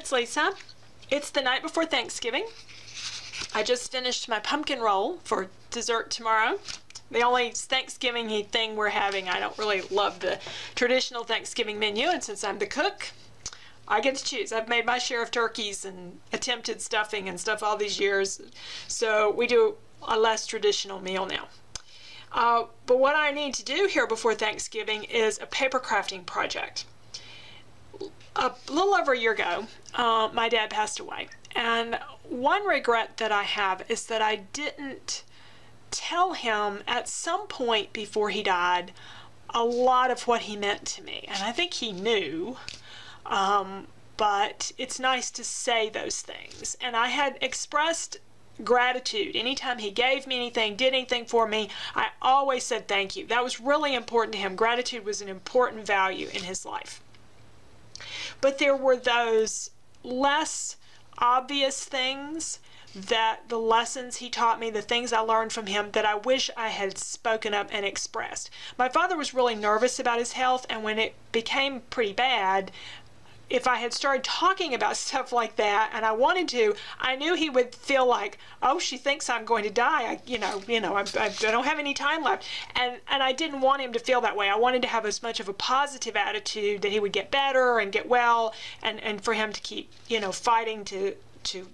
it's Lisa. It's the night before Thanksgiving. I just finished my pumpkin roll for dessert tomorrow. The only Thanksgiving-y thing we're having, I don't really love the traditional Thanksgiving menu, and since I'm the cook, I get to choose. I've made my share of turkeys and attempted stuffing and stuff all these years, so we do a less traditional meal now. But what I need to do here before Thanksgiving is a paper crafting project. A little over a year ago, my dad passed away, and one regret that I have is that I didn't tell him at some point before he died a lot of what he meant to me. And I think he knew, but it's nice to say those things. And I had expressed gratitude. Anytime he gave me anything, did anything for me, I always said thank you. That was really important to him. Gratitude was an important value in his life. But there were those less obvious things, that the lessons he taught me, the things I learned from him, that I wish I had spoken up and expressed. My father was really nervous about his health, and when it became pretty bad, if I had started talking about stuff like that, and I wanted to, I knew he would feel like, oh, she thinks I'm going to die. I don't have any time left. And I didn't want him to feel that way. I wanted to have as much of a positive attitude that he would get better and get well, and for him to keep, fighting to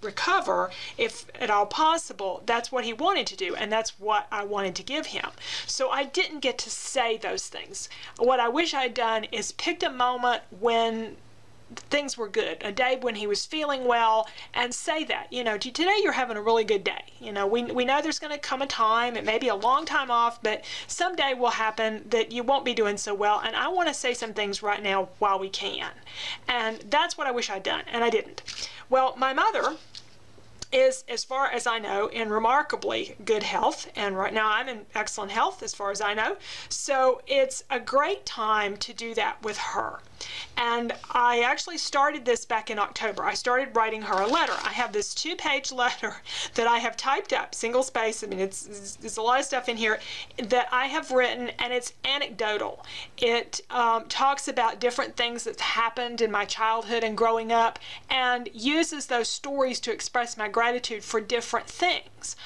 recover if at all possible. That's what he wanted to do, and that's what I wanted to give him. So I didn't get to say those things. What I wish I'd done is picked a moment when things were good, a day when he was feeling well, and say that, today you're having a really good day. We know there's going to come a time, it may be a long time off, but someday will happen that you won't be doing so well, and I want to say some things right now while we can. And that's what I wish I'd done, and I didn't. Well, my mother is, as far as I know, in remarkably good health, and right now I'm in excellent health as far as I know, so it's a great time to do that with her. And I actually started this back in October. I started writing her a letter. I have this 2-page letter that I have typed up, single space. I mean, there's a lot of stuff in here that I have written, and it's anecdotal. It talks about different things that happened in my childhood and growing up, and uses those stories to express my gratitude for different things.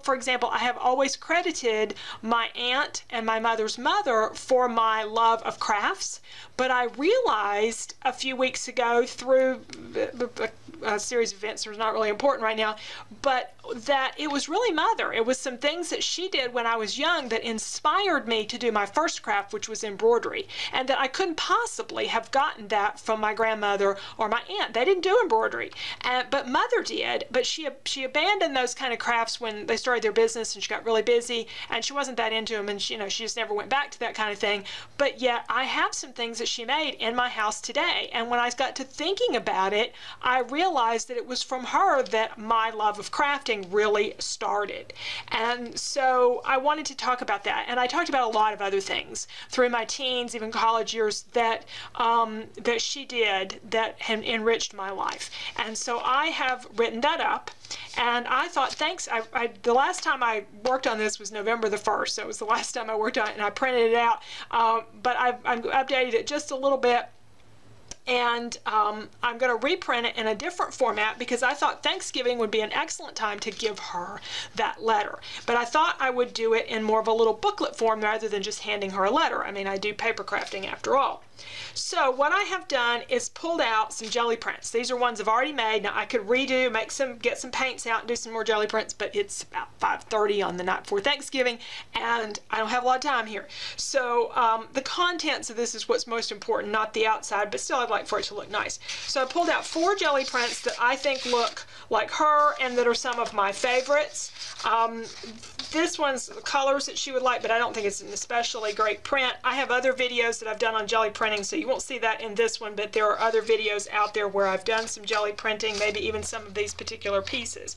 For example, I have always credited my aunt and my mother's mother for my love of crafts, but I realized a few weeks ago through a series of events that are not really important right now, but that it was really Mother. It was some things that she did when I was young that inspired me to do my first craft, which was embroidery, and that I couldn't possibly have gotten that from my grandmother or my aunt. They didn't do embroidery, but Mother did, but she abandoned those kind of crafts when they started their business and she got really busy, and she wasn't that into them, and she just never went back to that kind of thing. But yet I have some things that she made in my house today, and when I got to thinking about it, I realized that it was from her that my love of crafting really started. And so I wanted to talk about that, and I talked about a lot of other things through my teens, even college years, that she did that had enriched my life. And so I have written that up, and I thought, thanks. The last time I worked on this was November the 1st, so it was the last time I worked on it, and I printed it out, but I've updated it just a little bit. And I'm going to reprint it in a different format because I thought Thanksgiving would be an excellent time to give her that letter. But I thought I would do it in more of a little booklet form rather than just handing her a letter. I mean, I do paper crafting after all. So what I have done is pulled out some jelly prints. These are ones I've already made. Now I could redo, get some paints out and do some more jelly prints, but it's about 5:30 on the night before Thanksgiving, and I don't have a lot of time here. So the contents of this is what's most important, not the outside, but still I'd like for it to look nice. So I pulled out 4 jelly prints that I think look like her and that are some of my favorites. This one's the colors that she would like, but I don't think it's an especially great print. I have other videos that I've done on jelly printing, so you won't see that in this one, but there are other videos out there where I've done some jelly printing, maybe even some of these particular pieces.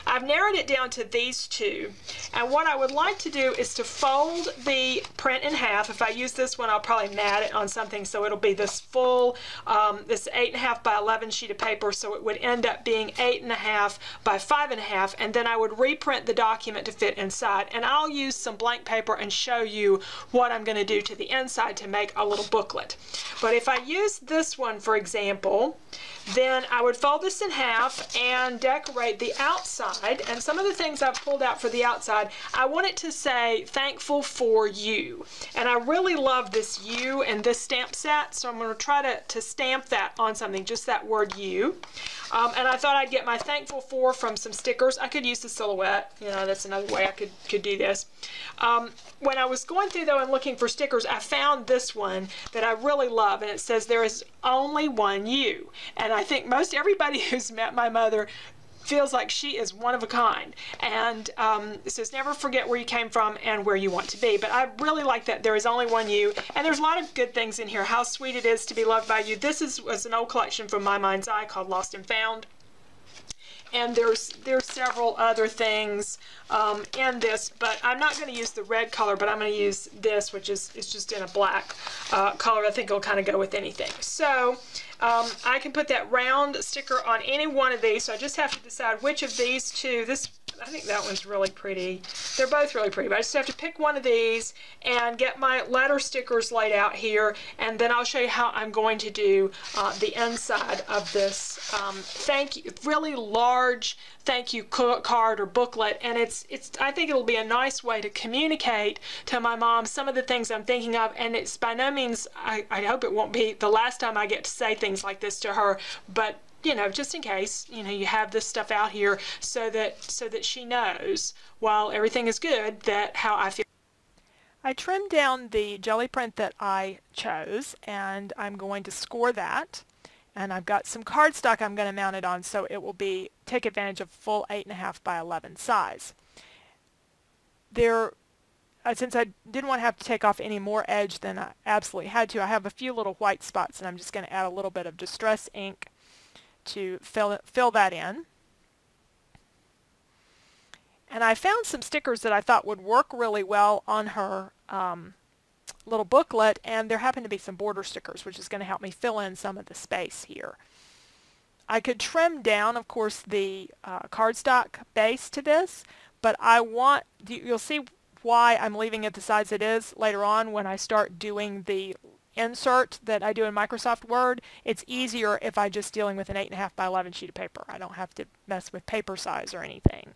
I've narrowed it down to these 2, And what I would like to do is to fold the print in half. If I use this one, I'll probably mat it on something so it'll be this full, this 8.5 by 11 sheet of paper, so it would end up being 8.5 by 5.5, and then I would reprint the document to fit inside. And I'll use some blank paper and show you what I'm going to do to the inside to make a little booklet. But if I use this one, for example, then I would fold this in half and decorate the outside. And some of the things I've pulled out for the outside, I want it to say thankful for you. And I really love this you and this stamp set, so I'm going to try to stamp that on something, just that word you. And I thought I'd get my thankful for from some stickers. I could use the silhouette, you know, that's another way I could do this. When I was going through though and looking for stickers, I found this one that I really love, and it says there is only one you. And I think most everybody who's met my mother feels like she is one of a kind. And it says never forget where you came from and where you want to be. But I really like that there is only one you, and there's a lot of good things in here. How sweet it is to be loved by you. This was an old collection from My Mind's Eye called Lost and Found. And there's several other things in this, but I'm not going to use the red color, but I'm going to use this, which is just in a black color. I think it'll kind of go with anything. So I can put that round sticker on any one of these, so I just have to decide which of these two. I think that one's really pretty. They're both really pretty, but I just have to pick one of these and get my letter stickers laid out here, and then I'll show you how I'm going to do the inside of this thank you, really large thank you card or booklet. And I think it'll be a nice way to communicate to my mom some of the things I'm thinking of, and it's by no means, I hope it won't be the last time I get to say things like this to her, but you know, just in case, you know, you have this stuff out here so that she knows, while everything is good, that how I feel. I trimmed down the jelly print that I chose, and I'm going to score that. And I've got some cardstock I'm going to mount it on, so it will take advantage of full 8.5 by 11 size. Since I didn't want to have to take off any more edge than I absolutely had to, I have a few little white spots, and I'm just going to add a little bit of Distress ink to fill that in. And I found some stickers that I thought would work really well on her little booklet, and there happen to be some border stickers, which is going to help me fill in some of the space here. I could trim down, of course, the cardstock base to this, but you'll see why I'm leaving it the size it is later on when I start doing the insert that I do in Microsoft Word. It's easier if I'm just dealing with an 8.5 by 11 sheet of paper. I don't have to mess with paper size or anything.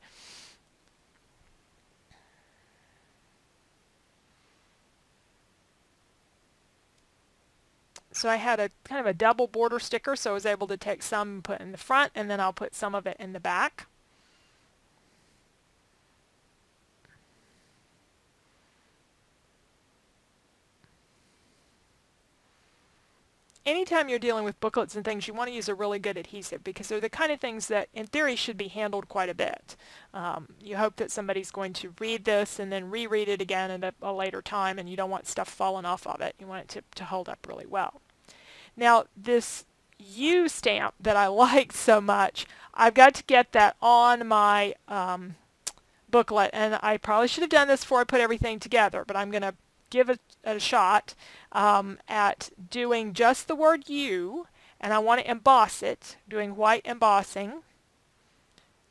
So I had a kind of a double border sticker, so I was able to take some and put in the front, and then I'll put some of it in the back. Anytime you're dealing with booklets and things, you want to use a really good adhesive, because they're the kind of things that, in theory, should be handled quite a bit. You hope that somebody's going to read this and then reread it again at a later time, and you don't want stuff falling off of it. You want it to hold up really well. Now, this U stamp that I liked so much, I've got to get that on my booklet, and I probably should have done this before I put everything together, but I'm going to give it a shot at doing just the word you, and I want to emboss it, doing white embossing.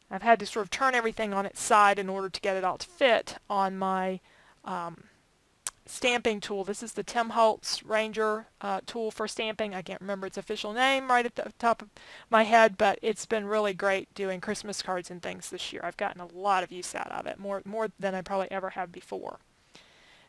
I've had to sort of turn everything on its side in order to get it all to fit on my stamping tool. This is the Tim Holtz Ranger tool for stamping. I can't remember its official name right at the top of my head, but it's been really great doing Christmas cards and things this year. I've gotten a lot of use out of it, more than I probably ever have before.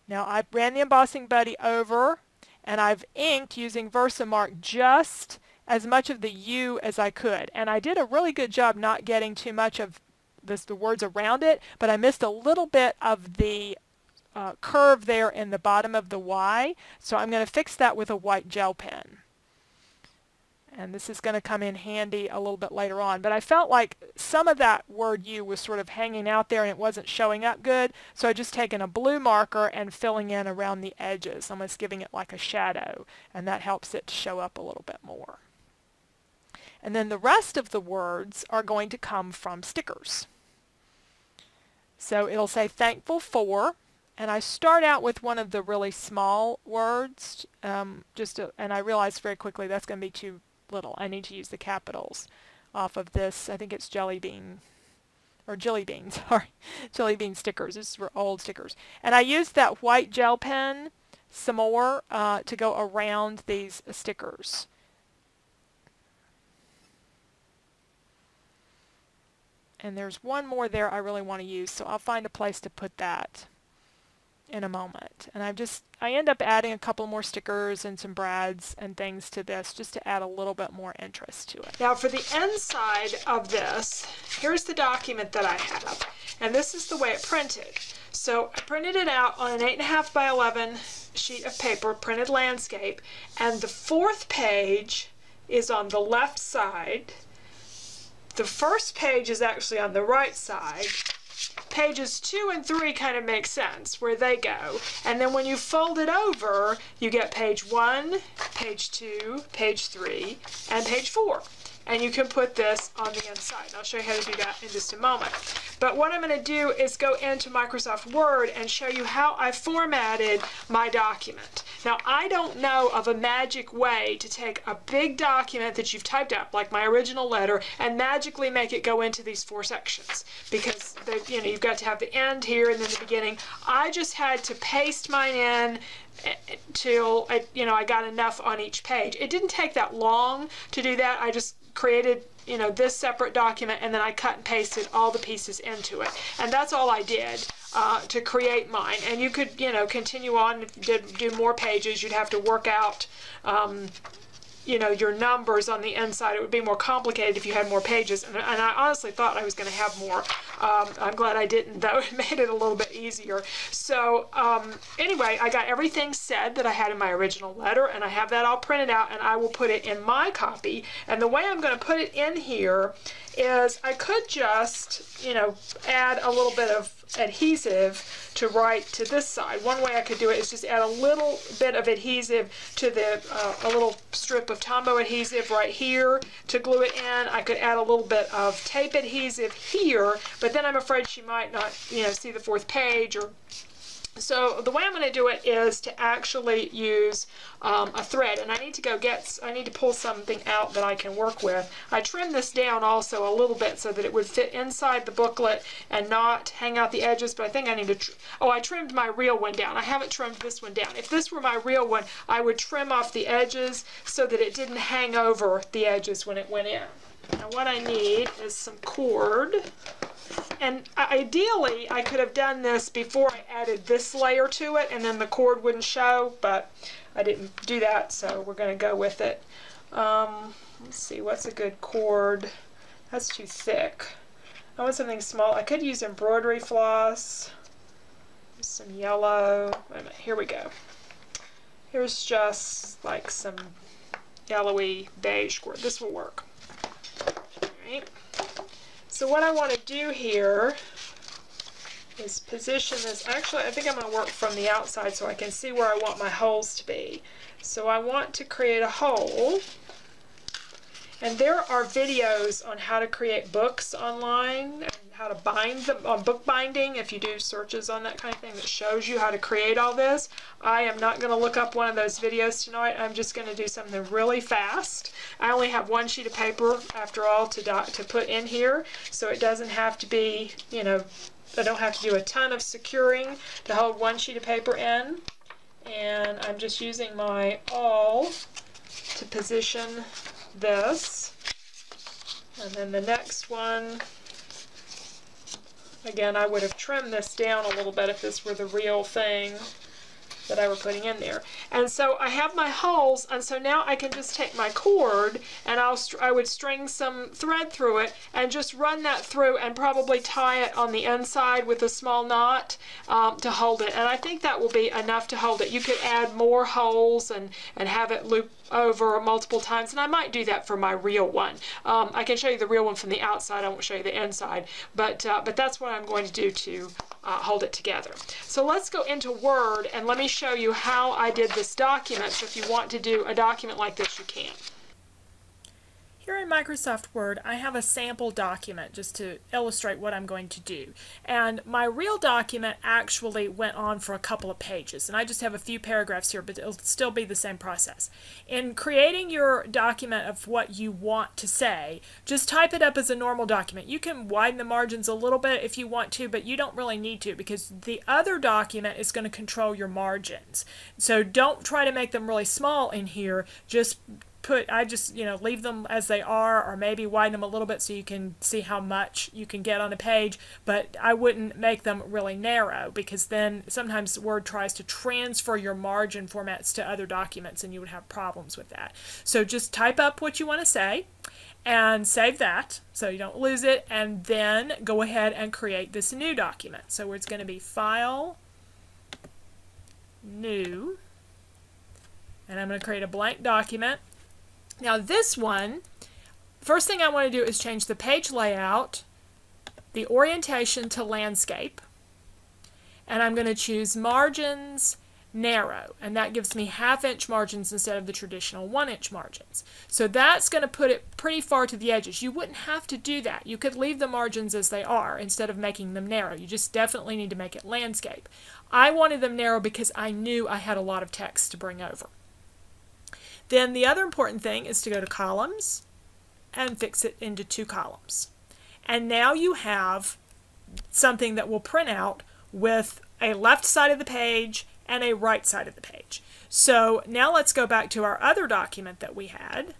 Now I ran the embossing buddy over, and I've inked using Versamark just as much of the U as I could. And I did a really good job not getting too much of the words around it, but I missed a little bit of the curve there in the bottom of the Y. So I'm going to fix that with a white gel pen. And this is going to come in handy a little bit later on. But I felt like some of that word U was sort of hanging out there and it wasn't showing up good. So I just taken a blue marker and filling in around the edges, almost giving it like a shadow. And that helps it to show up a little bit more. And then the rest of the words are going to come from stickers. So it'll say thankful for, and I start out with one of the really small words, and I realized very quickly that's going to be too little. I need to use the capitals off of this. I think it's jelly bean, or jelly beans, sorry, jelly bean stickers. This is for old stickers. And I used that white gel pen some more to go around these stickers. And there's one more there I really want to use, so I'll find a place to put that in a moment. And I end up adding a couple more stickers and some brads and things to this just to add a little bit more interest to it. Now for the inside of this, here's the document that I have, and this is the way it printed. So I printed it out on an 8.5 by 11 sheet of paper, printed landscape, and the 4th page is on the left side. The first page is actually on the right side. Pages 2 and 3 kind of make sense where they go. And then when you fold it over, you get page 1, page 2, page 3, and page 4. And you can put this on the inside. I'll show you how to do that in just a moment. But what I'm going to do is go into Microsoft Word and show you how I formatted my document. Now, I don't know of a magic way to take a big document that you've typed out, like my original letter, and magically make it go into these 4 sections. Because you've got to have the end here and then the beginning. I just had to paste mine in till I got enough on each page. It didn't take that long to do that. I just created this separate document, and then I cut and pasted all the pieces into it, and that's all I did to create mine. And you could continue on. If you did do more pages, you'd have to work out your numbers on the inside. It would be more complicated if you had more pages, and I honestly thought I was going to have more. I'm glad I didn't, though. It made it a little bit easier. So anyway, I got everything said that I had in my original letter, and I have that all printed out, and I will put it in my copy. And the way I'm going to put it in here is I could just add a little bit of adhesive to write to this side. One way I could do it is just add a little bit of adhesive to the a little strip of Tombow adhesive right here to glue it in. I could add a little bit of tape adhesive here, but then I'm afraid she might not see the 4th page. So the way I'm going to do it is to actually use a thread, and I need to pull something out that I can work with. I trimmed this down also a little bit so that it would fit inside the booklet and not hang out the edges, but I think I need to, I trimmed my real one down. I haven't trimmed this one down. If this were my real one, I would trim off the edges so that it didn't hang over the edges when it went in. Now what I need is some cord. And ideally, I could have done this before I added this layer to it, and then the cord wouldn't show, but I didn't do that, so we're going to go with it. Let's see, what's a good cord? That's too thick. I want something small. I could use embroidery floss. Some yellow. Wait a minute, here we go. Here's just like some yellowy beige cord. This will work. All right. So what I want to do here is position this. Actually, I think I'm going to work from the outside so I can see where I want my holes to be. So I want to create a hole. And there are videos on how to create books online and how to bind them on bookbinding. If you do searches on that kind of thing, that shows you how to create all this. I am not going to look up one of those videos tonight. I'm just going to do something really fast. I only have 1 sheet of paper, after all, to put in here, so it doesn't have to be, I don't have to do a ton of securing to hold 1 sheet of paper in. And I'm just using my awl to position this. And then the next one, again, I would have trimmed this down a little bit if this were the real thing that I were putting in there. And so I have my holes, and so now I can just take my cord and I would string some thread through it and just run that through and probably tie it on the inside with a small knot to hold it. And I think that will be enough to hold it. You could add more holes and have it loop over multiple times, and I might do that for my real one. I can show you the real one from the outside. I won't show you the inside, but that's what I'm going to do to hold it together. So let's go into Word and let me show you how I did this document. So if you want to do a document like this, you can. here in Microsoft Word, I have a sample document just to illustrate what I'm going to do. And my real document actually went on for a couple of pages. And I just have a few paragraphs here, but it'll still be the same process. In creating your document of what you want to say, just type it up as a normal document. You can widen the margins a little bit if you want to, but you don't really need to because the other document is going to control your margins. So don't try to make them really small in here. I just leave them as they are, or maybe widen them a little bit so you can see how much you can get on a page, but I wouldn't make them really narrow because then sometimes Word tries to transfer your margin formats to other documents and you would have problems with that. So just type up what you want to say and save that so you don't lose it, and then go ahead and create this new document. So it's going to be File, New, and I'm going to create a blank document. Now this one, first thing I want to do is change the page layout, the orientation to landscape, and I'm going to choose margins narrow, and that gives me 1/2 inch margins instead of the traditional 1 inch margins. So that's going to put it pretty far to the edges. You wouldn't have to do that. You could leave the margins as they are instead of making them narrow. You just definitely need to make it landscape. I wanted them narrow because I knew I had a lot of text to bring over. Then the other important thing is to go to columns and fix it into 2 columns. And now you have something that will print out with a left side of the page and a right side of the page. So now let's go back to our other document that we had,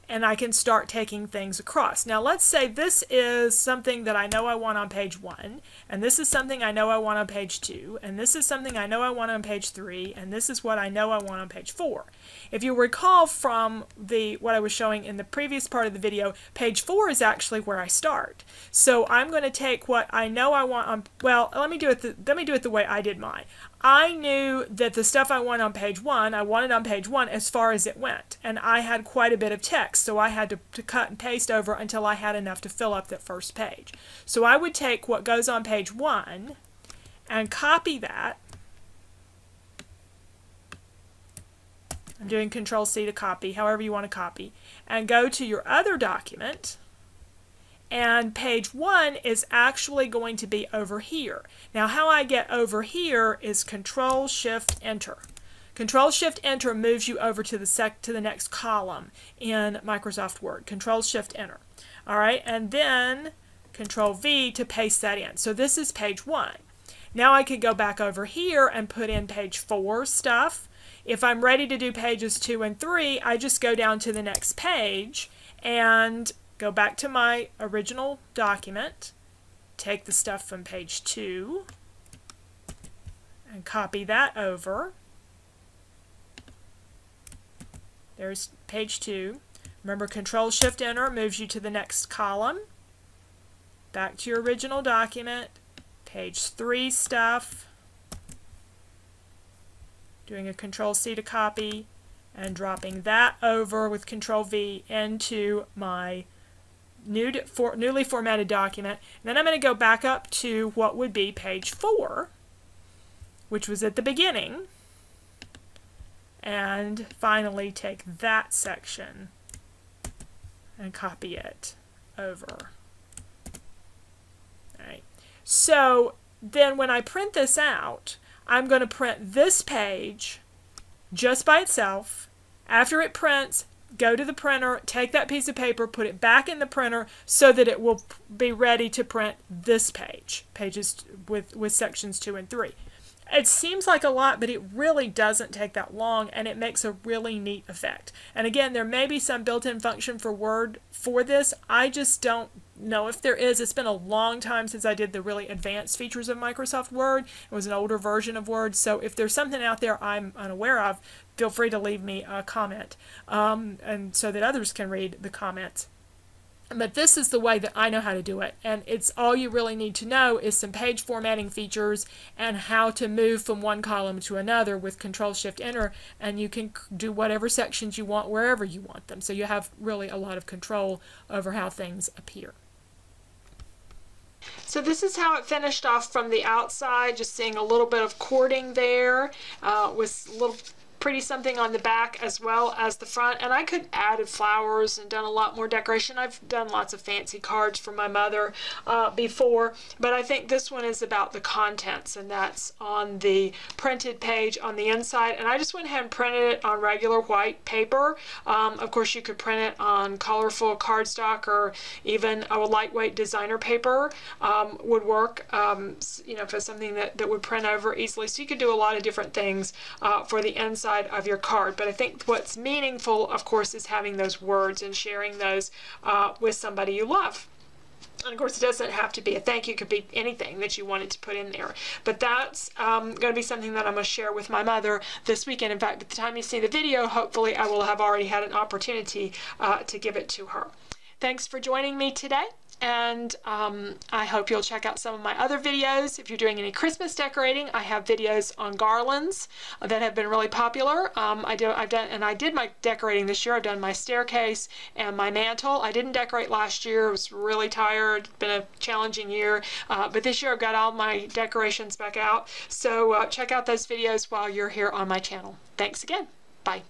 and I can start taking things across. Now let's say this is something that I know I want on page 1, and this is something I know I want on page 2, and this is something I know I want on page 3, and this is what I know I want on page 4. If you recall from what I was showing in the previous part of the video, page 4 is actually where I start. So I'm going to take what I know I want on, well, let me do it the way I did mine. I knew that the stuff I want on page 1, I wanted on page 1 as far as it went, and I had quite a bit of text, so I had to cut and paste over until I had enough to fill up that first page. So I would take what goes on page 1 and copy that. I'm doing Control-C to copy, however you want to copy, and go to your other document, and page 1 is actually going to be over here. Now how I get over here is Control-Shift-Enter. Control-Shift-Enter moves you over to the next column in Microsoft Word. Control-Shift-Enter. All right, and then Control-V to paste that in. So this is page 1. Now I could go back over here and put in page 4 stuff. If I'm ready to do pages 2 and 3, I just go down to the next page and go back to my original document, take the stuff from page 2, and copy that over. There's page 2. Remember, Control-Shift-Enter moves you to the next column. Back to your original document, page 3 stuff, doing a Control-C to copy, and dropping that over with Control-V into my newly formatted document. And then I'm going to go back up to what would be page 4, which was at the beginning, and finally take that section and copy it over. Alright, so then when I print this out, I'm going to print this page just by itself. After it prints, go to the printer, take that piece of paper, put it back in the printer so that it will be ready to print this page, pages with sections 2 and 3. It seems like a lot, but it really doesn't take that long, and it makes a really neat effect. And again, there may be some built-in function for Word for this. I just don't know if there is. It's been a long time since I did the really advanced features of Microsoft Word. It was an older version of Word, so if there's something out there I'm unaware of, feel free to leave me a comment, and so that others can read the comments. But this is the way that I know how to do it, and it's all you really need to know is some page formatting features and how to move from one column to another with Control-Shift-Enter, and you can do whatever sections you want wherever you want them. So you have really a lot of control over how things appear. So this is how it finished off from the outside, just seeing a little bit of cording there with little pretty something on the back as well as the front, and I could added flowers and done a lot more decoration. I've done lots of fancy cards for my mother before, but I think this one is about the contents, and that's on the printed page on the inside. And I just went ahead and printed it on regular white paper. Of course, you could print it on colorful cardstock, or even a lightweight designer paper would work, you know, for something that would print over easily. So you could do a lot of different things for the inside of your card. But I think what's meaningful, of course, is having those words and sharing those with somebody you love. And of course, it doesn't have to be a thank you. It could be anything that you wanted to put in there. But that's going to be something that I'm going to share with my mother this weekend. In fact, by the time you see the video, hopefully I will have already had an opportunity to give it to her. Thanks for joining me today. And I hope you'll check out some of my other videos. If you're doing any Christmas decorating, I have videos on garlands that have been really popular. I did my decorating this year. I've done my staircase and my mantle. I didn't decorate last year. I was really tired. It's been a challenging year. But this year I've got all my decorations back out. So check out those videos while you're here on my channel. Thanks again. Bye.